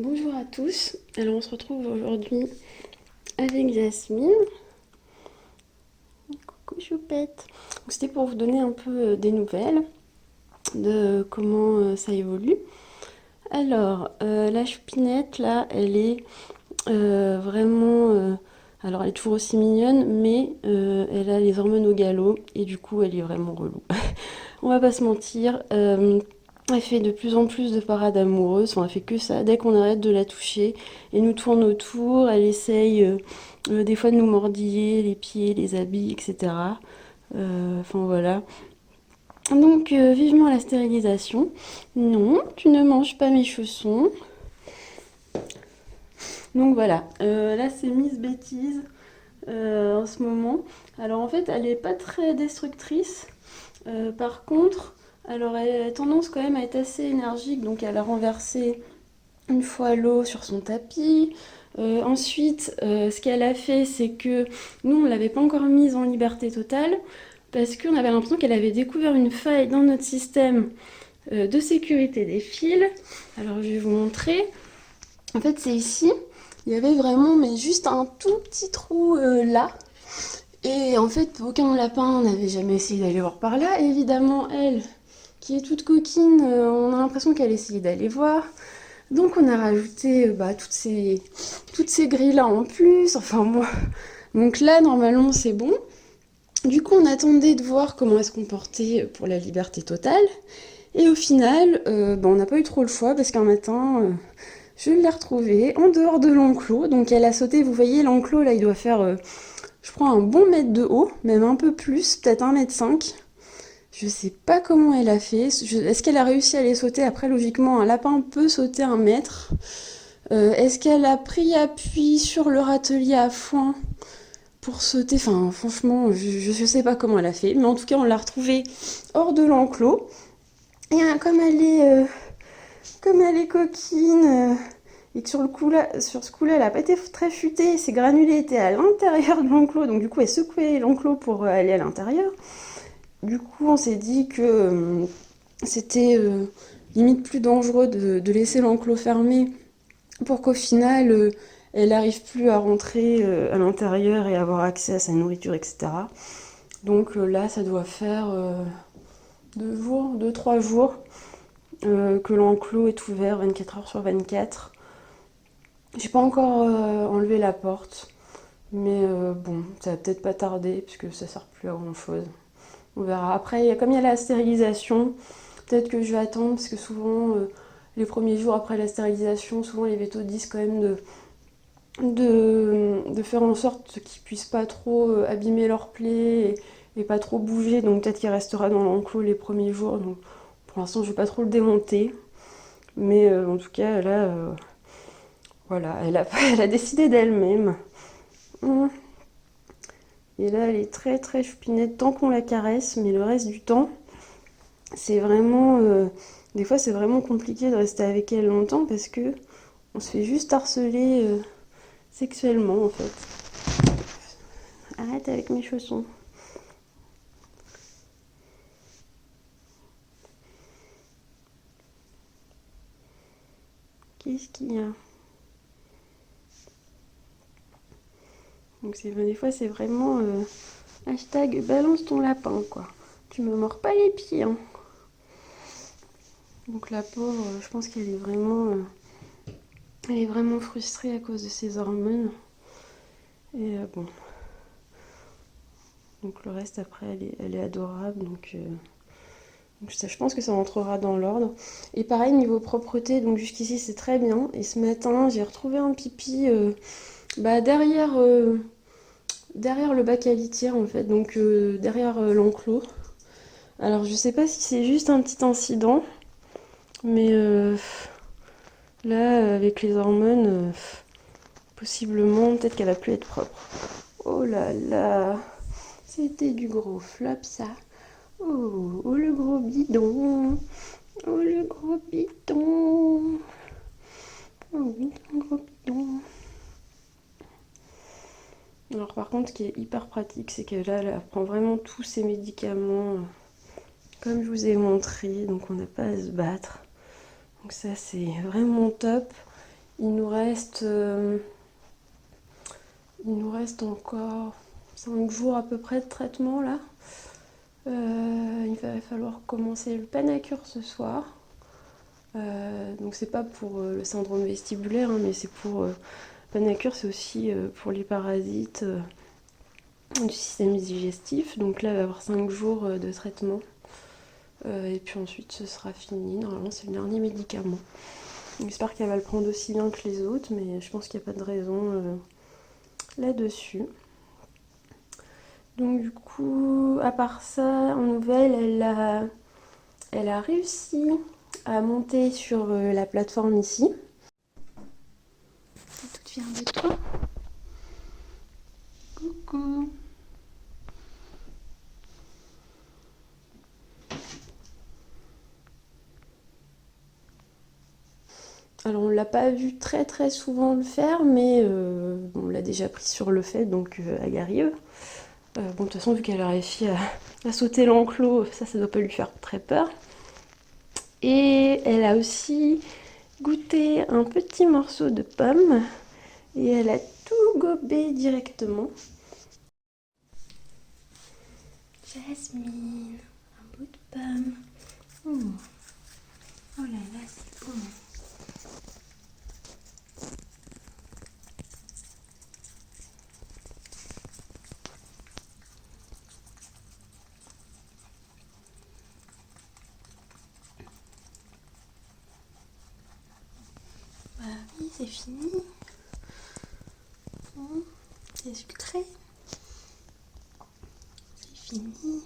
Bonjour à tous, alors on se retrouve aujourd'hui avec Jasmine. Coucou choupette. C'était pour vous donner un peu des nouvelles de comment ça évolue. Alors, la choupinette là, elle est vraiment... alors elle est toujours aussi mignonne, mais elle a les hormones au galop et du coup elle est vraiment relou. On va pas se mentir. Elle fait de plus en plus de parades amoureuses, enfin, elle fait que ça. Dès qu'on arrête de la toucher, elle nous tourne autour, elle essaye des fois de nous mordiller les pieds, les habits, etc. Enfin voilà. Donc vivement la stérilisation. Non, tu ne manges pas mes chaussons. Donc voilà, là c'est Miss Bêtise en ce moment. Alors en fait elle est pas très destructrice. Par contre, alors elle a tendance quand même à être assez énergique, donc elle a renversé une fois l'eau sur son tapis. Ensuite, ce qu'elle a fait, c'est que nous, on ne l'avait pas encore mise en liberté totale parce qu'on avait l'impression qu'elle avait découvert une faille dans notre système de sécurité des fils. Alors, je vais vous montrer. En fait, c'est ici. Il y avait vraiment, mais juste un tout petit trou là. Et en fait, aucun lapin n'avait jamais essayé d'aller voir par là. Évidemment, elle, qui est toute coquine, on a l'impression qu'elle essayait d'aller voir. Donc on a rajouté toutes ces grilles-là en plus. Enfin moi. Donc là, normalement, c'est bon. Du coup, on attendait de voir comment elle se comportait pour la liberté totale. Et au final, on n'a pas eu trop le choix parce qu'un matin, je l'ai retrouvée en dehors de l'enclos. Donc elle a sauté, vous voyez, l'enclos, là, il doit faire, je crois, un bon mètre de haut, même un peu plus, peut-être 1,5 m. Je sais pas comment elle a fait. Est-ce qu'elle a réussi à les sauter? Après, logiquement, un lapin peut sauter 1 mètre. Est-ce qu'elle a pris appui sur le râtelier à foin pour sauter? Enfin, franchement, je sais pas comment elle a fait. Mais en tout cas, on l'a retrouvée hors de l'enclos. Et comme elle est coquine, et que sur ce coup-là, elle a pas été très futée. Ses granulés étaient à l'intérieur de l'enclos. Donc du coup, elle secouait l'enclos pour aller à l'intérieur. Du coup, on s'est dit que c'était limite plus dangereux de laisser l'enclos fermé pour qu'au final, elle n'arrive plus à rentrer à l'intérieur et avoir accès à sa nourriture, etc. Donc là, ça doit faire 2-3 jours que l'enclos est ouvert 24 heures sur 24. J'ai pas encore enlevé la porte, mais bon, ça va peut-être pas tarder puisque ça sert plus à grand chose. On verra. Après, comme il y a la stérilisation, peut-être que je vais attendre parce que souvent, les premiers jours après la stérilisation, souvent les vétos disent quand même de faire en sorte qu'ils puissent pas trop abîmer leurs plaies et pas trop bouger. Donc peut-être qu'il restera dans l'enclos les premiers jours. Donc pour l'instant, je vais pas trop le démonter. Mais en tout cas, là, voilà, elle a décidé d'elle-même. Et là, elle est très très choupinette tant qu'on la caresse, mais le reste du temps, c'est vraiment... des fois, c'est vraiment compliqué de rester avec elle longtemps parce que on se fait juste harceler sexuellement, en fait. Arrête avec mes chaussons. Qu'est-ce qu'il y a? Donc des fois, c'est vraiment hashtag balance ton lapin, quoi. Tu me mords pas les pieds, hein. Donc la pauvre, je pense qu'elle est elle est vraiment frustrée à cause de ses hormones. Et bon. Donc le reste après, elle est adorable. Donc je pense que ça rentrera dans l'ordre. Et pareil, niveau propreté, donc jusqu'ici c'est très bien. Et ce matin, j'ai retrouvé un pipi derrière le bac à litière en fait, donc derrière l'enclos. Alors je sais pas si c'est juste un petit incident, mais là, avec les hormones, possiblement, peut-être qu'elle va plus être propre. Oh là là, c'était du gros flop ça. Oh le gros bidon. Oh le gros bidon. Oh oui, un gros bidon. Alors par contre, ce qui est hyper pratique, c'est que là, elle prend vraiment tous ses médicaments, comme je vous ai montré, donc on n'a pas à se battre. Donc ça, c'est vraiment top. il nous reste encore 5 jours à peu près de traitement là. Il va falloir commencer le Panacur ce soir. Donc c'est pas pour le syndrome vestibulaire, hein, mais c'est pour... Panacur, c'est aussi pour les parasites du système digestif. Donc là, il va y avoir 5 jours de traitement. Et puis ensuite, ce sera fini. Normalement, c'est le dernier médicament. J'espère qu'elle va le prendre aussi bien que les autres, mais je pense qu'il n'y a pas de raison là-dessus. Donc du coup, à part ça, en nouvelle, elle a réussi à monter sur la plateforme ici. Elle est toute fière de toi. Coucou. Alors on l'a pas vu très très souvent le faire, mais on l'a déjà pris sur le fait, donc elle y arrive. Bon, de toute façon, vu qu'elle a réussi à sauter l'enclos, ça doit pas lui faire très peur. Et elle a aussi goûté un petit morceau de pomme et elle a tout gobé directement. Jasmine, un bout de pomme. Oh là là, c'est bon. Bah oui, c'est fini. C'est sucré. C'est fini.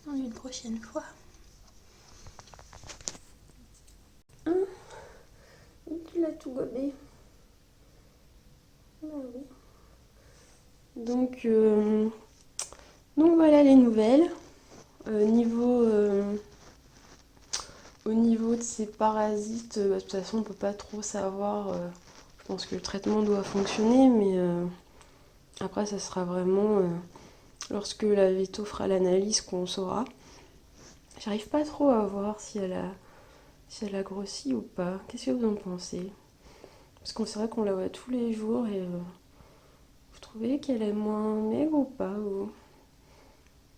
Maintenant, une prochaine fois. Hein? Et tu l'as tout gobé. Ah oui. Donc voilà les nouvelles. Au niveau de ces parasites, de toute façon on peut pas trop savoir. Je pense que le traitement doit fonctionner, mais après ça sera vraiment lorsque la véto fera l'analyse qu'on saura. J'arrive pas trop à voir si elle a grossi ou pas. Qu'est-ce que vous en pensez? Parce qu'on c'est vrai qu'on la voit tous les jours et vous trouvez qu'elle est moins maigre ou pas? Ou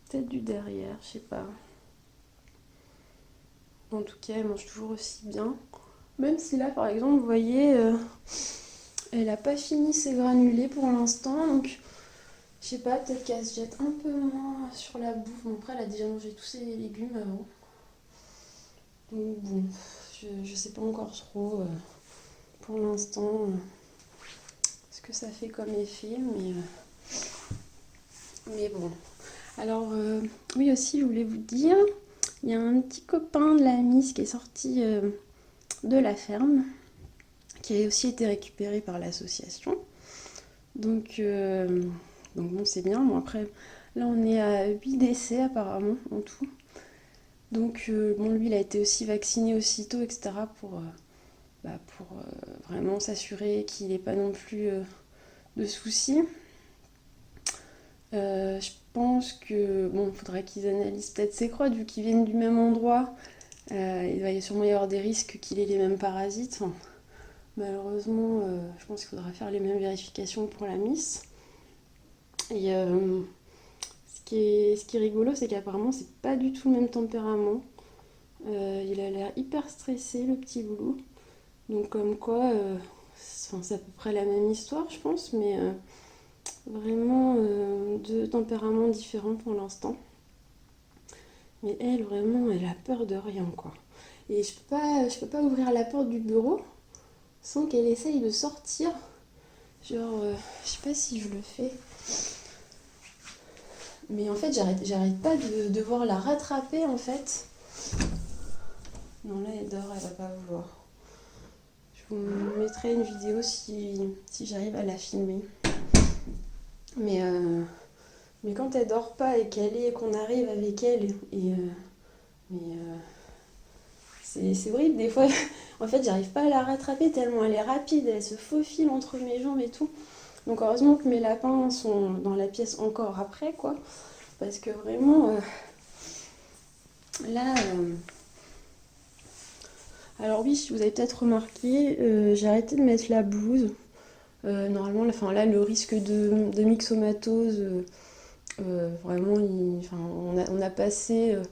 peut-être du derrière, je sais pas. En tout cas, elle mange toujours aussi bien. Même si là, par exemple, vous voyez, elle a pas fini ses granulés pour l'instant. Donc, je sais pas, peut-être qu'elle se jette un peu moins sur la bouffe. Bon, après, elle a déjà mangé tous ses légumes avant. Donc, bon, je sais pas encore trop pour l'instant ce que ça fait comme effet. Mais bon. Alors, oui, aussi, je voulais vous dire, il y a un petit copain de la Miss qui est sorti de la ferme, qui a aussi été récupéré par l'association. Donc bon, c'est bien. Bon, après, là, on est à 8 décès apparemment en tout. Donc, bon, lui, il a été aussi vacciné aussitôt, etc. pour vraiment s'assurer qu'il n'ait pas non plus de soucis. Je pense que, bon, il faudrait qu'ils analysent peut-être ses crottes, vu qu'ils viennent du même endroit. Il va sûrement y avoir des risques qu'il ait les mêmes parasites. Enfin, malheureusement, je pense qu'il faudra faire les mêmes vérifications pour la Miss. Et ce qui est rigolo, c'est qu'apparemment, c'est pas du tout le même tempérament. Il a l'air hyper stressé, le petit Loulou. Donc, comme quoi, c'est à peu près la même histoire, je pense, mais vraiment deux tempéraments différents pour l'instant. Mais elle, vraiment, elle a peur de rien, quoi. Et je peux pas ouvrir la porte du bureau sans qu'elle essaye de sortir. Genre, je sais pas si je le fais. Mais en fait, j'arrête pas de devoir la rattraper, en fait. Non, là, elle dort, elle va pas vouloir. Je vous mettrai une vidéo si j'arrive à la filmer. Mais quand elle dort pas et qu'on arrive avec elle, c'est horrible. Des fois, en fait, j'arrive pas à la rattraper tellement elle est rapide, elle se faufile entre mes jambes et tout. Donc heureusement que mes lapins sont dans la pièce encore après, quoi. Parce que vraiment, là, Alors oui, si vous avez peut-être remarqué, j'ai arrêté de mettre la blouse. Normalement, enfin, là, le risque de myxomatose, vraiment, enfin, on a passé, là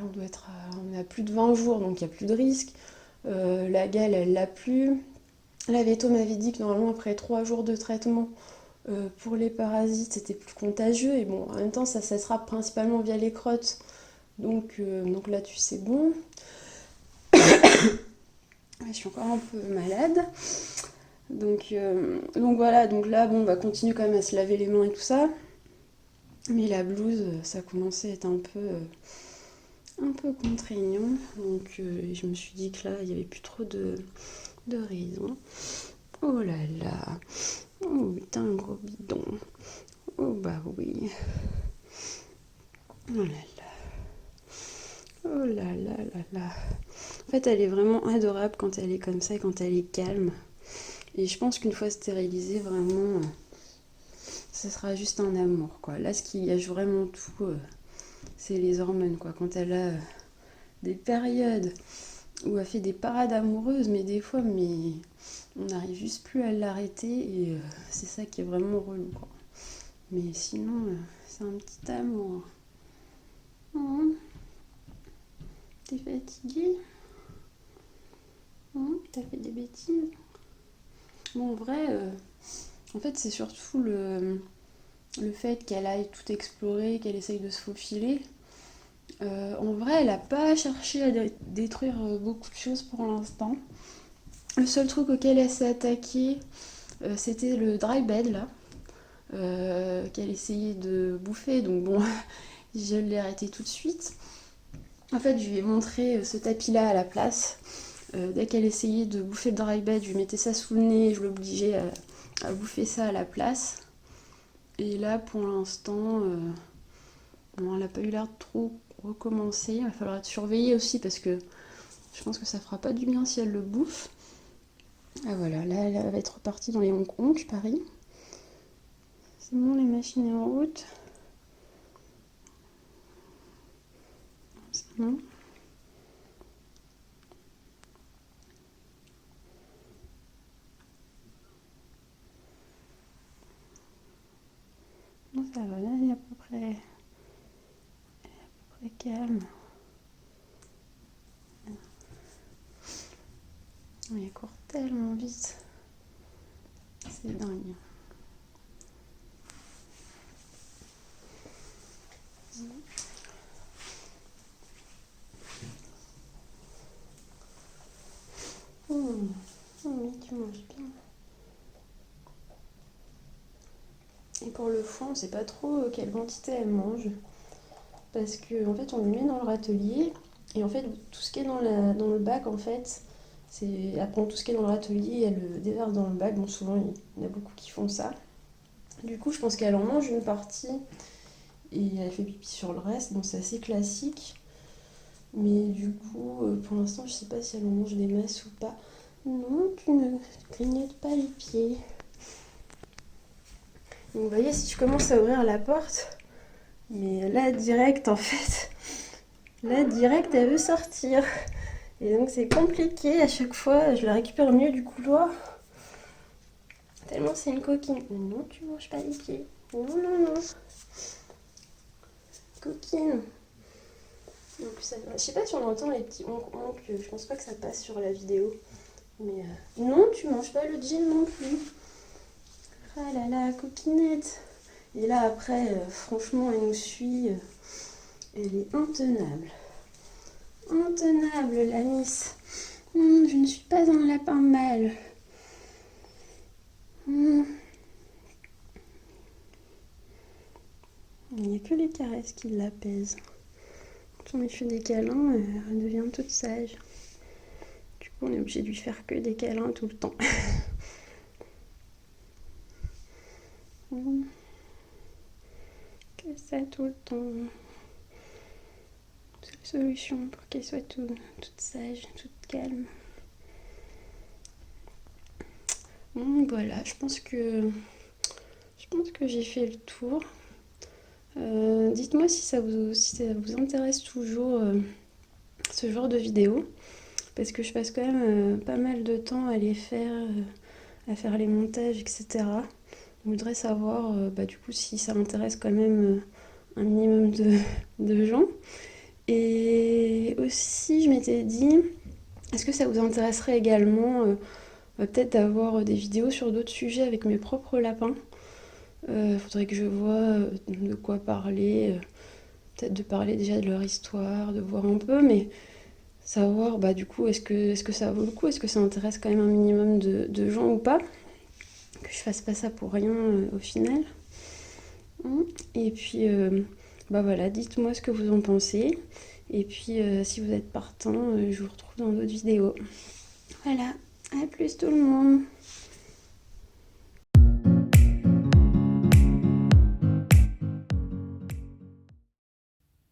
on doit être on a plus de 20 jours, donc il n'y a plus de risque. La gale, elle l'a plus. La veto m'avait dit que normalement, après 3 jours de traitement, pour les parasites, c'était plus contagieux. Et bon, en même temps, ça sera principalement via les crottes. Donc là, tu sais, bon. Je suis encore un peu malade. Donc voilà, donc là, bon, on va continuer quand même à se laver les mains et tout ça. Mais la blouse, ça commençait à être un peu contraignant. Donc je me suis dit que là, il n'y avait plus trop de raison. Oh là là. Oh oui, t'as un gros bidon. Oh bah oui. Oh là là. Oh là là là là. En fait, elle est vraiment adorable quand elle est comme ça et quand elle est calme. Et je pense qu'une fois stérilisée, vraiment, ce sera juste un amour, quoi. Là, ce qui gâche vraiment tout, c'est les hormones, quoi. Quand elle a des périodes où elle fait des parades amoureuses, mais des fois, on n'arrive juste plus à l'arrêter et c'est ça qui est vraiment relou, quoi. Mais sinon, c'est un petit amour. T'es fatiguée? T'as fait des bêtises? Bon, en vrai, en fait, c'est surtout le fait qu'elle aille tout explorer, qu'elle essaye de se faufiler. En vrai, elle n'a pas cherché à détruire beaucoup de choses pour l'instant. Le seul truc auquel elle s'est attaquée, c'était le dry bed là, qu'elle essayait de bouffer. Donc bon, je l'ai arrêté tout de suite. En fait, je lui ai montré ce tapis là à la place. Dès qu'elle essayait de bouffer le dry bed, je lui mettais ça sous le nez et je l'obligeais à bouffer ça à la place. Et là, pour l'instant, bon, elle n'a pas eu l'air de trop recommencer. Il va falloir être surveillée aussi parce que je pense que ça fera pas du bien si elle le bouffe. Ah voilà, là elle va être repartie dans les Hong Kong, je parie. C'est bon, les machines sont en route. C'est bon. Non, ça va, là elle est à peu près calme. Elle court tellement vite. C'est dingue. Oui, tu manges bien. Et pour le foin, on sait pas trop quelle quantité elle mange. Parce que en fait, on lui met dans le râtelier. Et en fait, tout ce qui est dans le bac, en fait, elle prend tout ce qui est dans le râtelier et elle le déverse dans le bac. Bon, souvent, il y en a beaucoup qui font ça. Du coup, je pense qu'elle en mange une partie et elle fait pipi sur le reste. Bon, c'est assez classique. Mais du coup, pour l'instant, je sais pas si elle en mange des masses ou pas. Non, tu ne clignotes pas les pieds. Donc, vous voyez, si je commence à ouvrir la porte, mais là, direct, en fait, là, direct, elle veut sortir. Et donc, c'est compliqué à chaque fois. Je la récupère au milieu du couloir. Tellement c'est une coquine. Non, tu manges pas les pieds. Non, non, non. Coquine. En plus, je sais pas si on entend les petits honk. Je pense pas que ça passe sur la vidéo. Mais non, tu manges pas le jean non plus. Ah là là, coquinette. Et là, après, franchement, elle nous suit. Elle est intenable. Intenable, la miss. Je ne suis pas un lapin mâle. Il n'y a que les caresses qui l'apaisent. Quand on lui fait des câlins, elle devient toute sage. Du coup, on est obligé de lui faire que des câlins tout le temps. Que ça tout le temps. C'est la solution pour qu'elle soit toute sage, toute calme. Bon, voilà, je pense que j'ai fait le tour. Dites-moi si ça vous intéresse toujours ce genre de vidéo. parce que je passe quand même pas mal de temps à les faire, à faire les montages, etc. Je voudrais savoir du coup si ça intéresse quand même un minimum de gens. Et aussi, je m'étais dit, est-ce que ça vous intéresserait également peut-être d'avoir des vidéos sur d'autres sujets avec mes propres lapins? Faudrait que je vois de quoi parler, peut-être de parler déjà de leur histoire, de voir un peu, mais savoir du coup est-ce que ça vaut le coup, est-ce que ça intéresse quand même un minimum de gens ou pas, que je fasse pas ça pour rien au final. Et puis voilà, dites-moi ce que vous en pensez. Et puis si vous êtes partant, je vous retrouve dans d'autres vidéos. Voilà, à plus tout le monde.